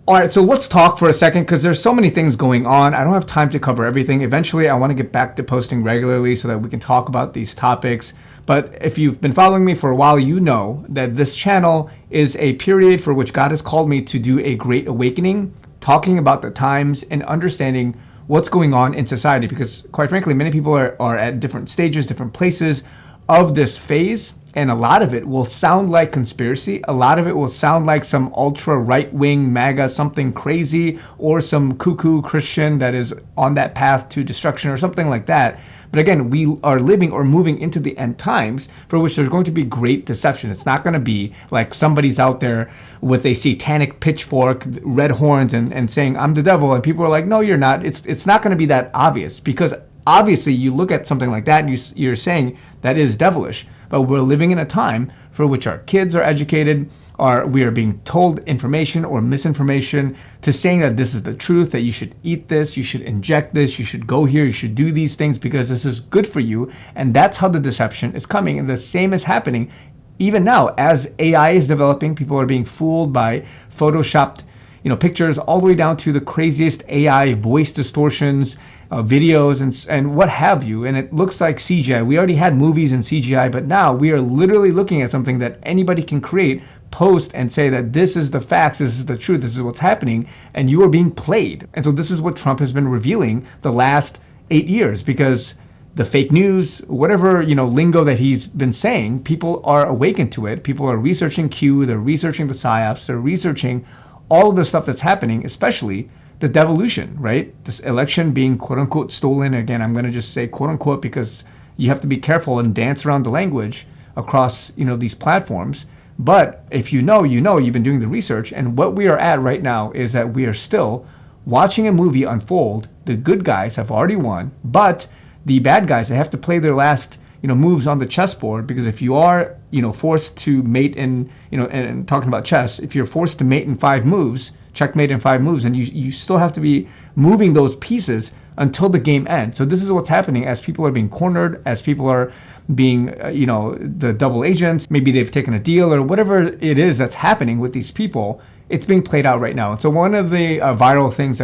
All right, so let's talk for a second because there's so many things going on. I don't have time to cover everything. Eventually, I want to get back to posting regularly so that we can talk about these topics. But if you've been following me for a while, you know that this channel is a period for which God has called me to do a great awakening, talking about the times and understanding what's going on in society. Because quite frankly, many people are at different stages, different places of this phase. And a lot of it will sound like conspiracy. A lot of it will sound like some ultra right-wing MAGA something crazy or some cuckoo Christian that is on that path to destruction or something like that. But again, we are living or moving into the end times for which there's going to be great deception. It's not going to be like somebody's out there with a satanic pitchfork, red horns, and saying, I'm the devil. And people are like, no, you're not. It's not going to be that obvious because obviously you look at something like that and you're saying that is devilish. But we're living in a time for which our kids are educated, we are being told information or misinformation to saying that this is the truth, that you should eat this, you should inject this, you should go here, you should do these things because this is good for you. And that's how the deception is coming. And the same is happening even now as AI is developing. People are being fooled by photoshopped pictures all the way down to the craziest AI voice distortions, videos and what have you. And it looks like CGI. We already had movies in CGI, but now we are literally looking at something that anybody can create, post, and say that this is the facts, this is the truth, this is what's happening, and you are being played. And so this is what Trump has been revealing the last 8 years because the fake news, whatever, lingo that he's been saying, people are awakened to it. People are researching Q, they're researching the PSYOPs, they're researching all of the stuff that's happening, especially the devolution, right? This election being quote unquote stolen. Again, I'm going to just say quote unquote because you have to be careful and dance around the language across, these platforms. But if you know, you've been doing the research. And what we are at right now is that we are still watching a movie unfold. The good guys have already won, but the bad guys, they have to play their last moves on the chessboard, because if you are, forced to mate in, and talking about chess, if you're forced to mate in 5 moves, checkmate in 5 moves, and you still have to be moving those pieces until the game ends. So this is what's happening as people are being cornered, as people are being, the double agents, maybe they've taken a deal or whatever it is that's happening with these people. It's being played out right now. And so one of the viral things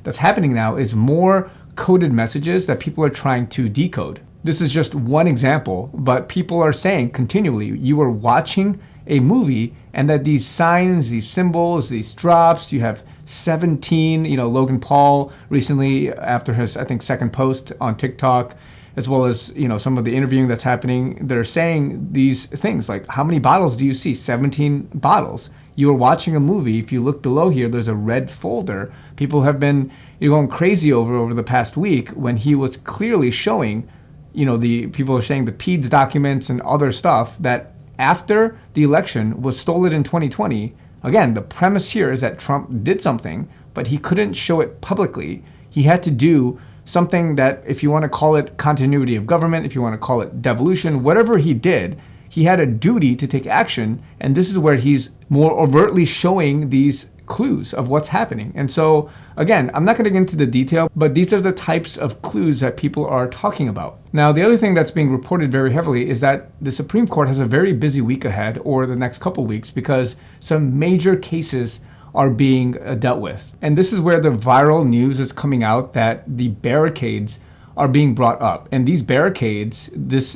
that's happening now is more coded messages that people are trying to decode. This is just one example, but people are saying continually, you are watching a movie and that these signs, these symbols, these drops, you have 17, Logan Paul recently after his, I think, second post on TikTok, as well as, some of the interviewing that's happening, they're saying these things like, how many bottles do you see? 17 bottles. You are watching a movie. If you look below here, there's a red folder. People have been going crazy over the past week when he was clearly showing, the people are saying the PEDS documents and other stuff that after the election was stolen in 2020. Again, the premise here is that Trump did something, but he couldn't show it publicly. He had to do something that, if you want to call it continuity of government, if you want to call it devolution, whatever he did, he had a duty to take action. And this is where he's more overtly showing these clues of what's happening. And so, again, I'm not going to get into the detail, but these are the types of clues that people are talking about. Now, the other thing that's being reported very heavily is that the Supreme Court has a very busy week ahead, or the next couple weeks, because some major cases are being dealt with. And this is where the viral news is coming out that the barricades are being brought up. And these barricades, this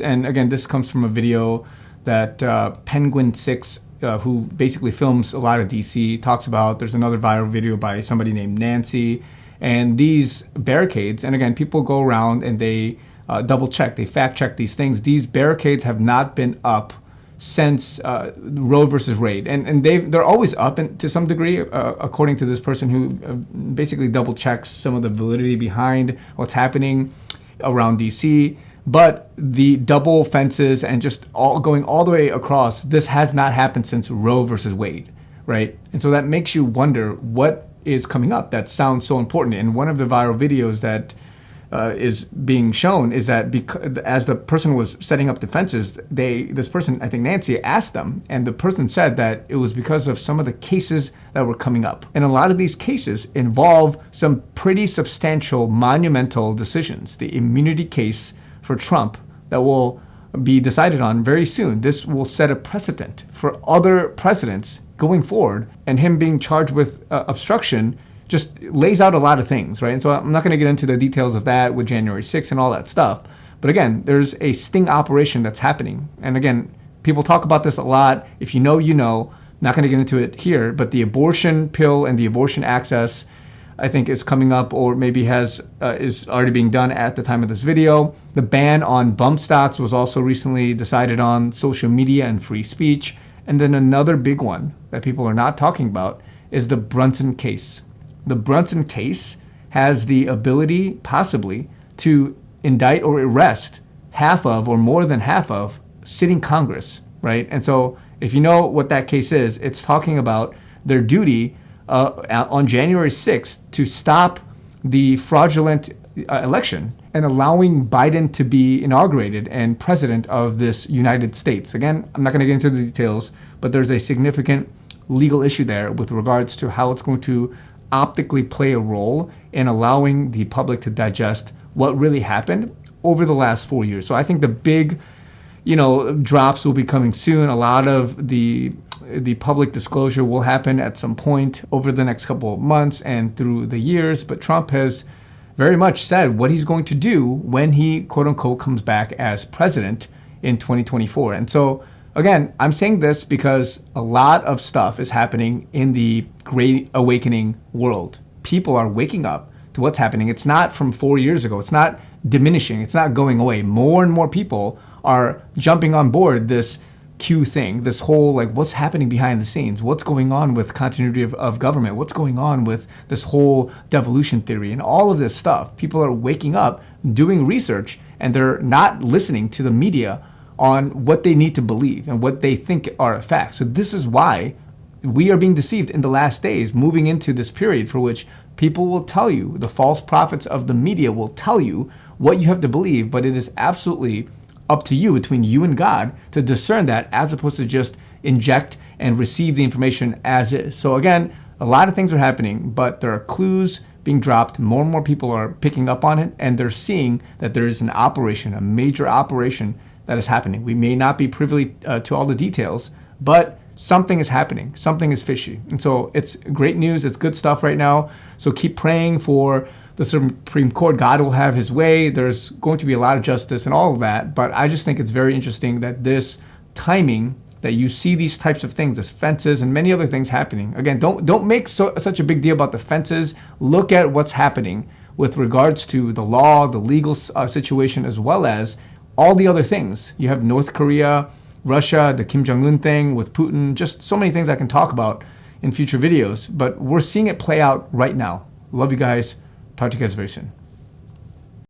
comes from a video that Penguin6, who basically films a lot of DC, talks about. There's another viral video by somebody named Nancy. And these barricades, and again, people go around and they double check, they fact check these things. These barricades have not been up since Roe versus Wade. And they're always up to some degree, according to this person who basically double checks some of the validity behind what's happening around DC. But the double fences and just going all the way across, this has not happened since Roe versus Wade, right? And so that makes you wonder what is coming up that sounds so important. And one of the viral videos that is being shown is that as the person was setting up the fences, this person, I think Nancy, asked them, and the person said that it was because of some of the cases that were coming up. And a lot of these cases involve some pretty substantial, monumental decisions. The immunity case for Trump that will be decided on very soon. This will set a precedent for other presidents going forward, and him being charged with obstruction just lays out a lot of things, right? And so I'm not going to get into the details of that with January 6th and all that stuff. But again, there's a sting operation that's happening. And again, people talk about this a lot. If you know, you know. Not going to get into it here, but the abortion pill and the abortion access, I think, is coming up, or maybe is already being done at the time of this video. The ban on bump stocks was also recently decided on, social media and free speech. And then another big one that people are not talking about is the Brunson case. The Brunson case has the ability, possibly, to indict or arrest half of, or more than half of, sitting Congress, right? And so if you know what that case is, it's talking about their duty on January 6th to stop the fraudulent election and allowing Biden to be inaugurated and president of this United States. Again, I'm not going to get into the details, but there's a significant legal issue there with regards to how it's going to optically play a role in allowing the public to digest what really happened over the last 4 years. So I think the big drops will be coming soon. A lot of the public disclosure will happen at some point over the next couple of months and through the years. But Trump has very much said what he's going to do when he, quote unquote, comes back as president in 2024. And so, again, I'm saying this because a lot of stuff is happening in the Great Awakening world. People are waking up to what's happening. It's not from 4 years ago. It's not diminishing. It's not going away. More and more people are jumping on board this Q thing, this whole, like, what's happening behind the scenes, what's going on with continuity of government, what's going on with this whole devolution theory and all of this stuff. People are waking up, doing research, and they're not listening to the media on what they need to believe and what they think are facts. So this is why we are being deceived in the last days, moving into this period for which people will tell you, the false prophets of the media will tell you what you have to believe, but it is absolutely up to you, between you and God, to discern that, as opposed to just inject and receive the information as is. So again, a lot of things are happening, but there are clues being dropped. More and more people are picking up on it, and they're seeing that there is an operation, a major operation that is happening. We may not be privy to all the details, but something is happening. Something is fishy. And so it's great news. It's good stuff right now. So keep praying for the Supreme Court. God will have his way. There's going to be a lot of justice and all of that. But I just think it's very interesting that this timing, that you see these types of things, this fences and many other things happening. Again, don't make such a big deal about the fences. Look at what's happening with regards to the law, the legal situation, as well as all the other things. You have North Korea, Russia, the Kim Jong-un thing with Putin, just so many things I can talk about in future videos. But we're seeing it play out right now. Love you guys. Talk to you guys very soon.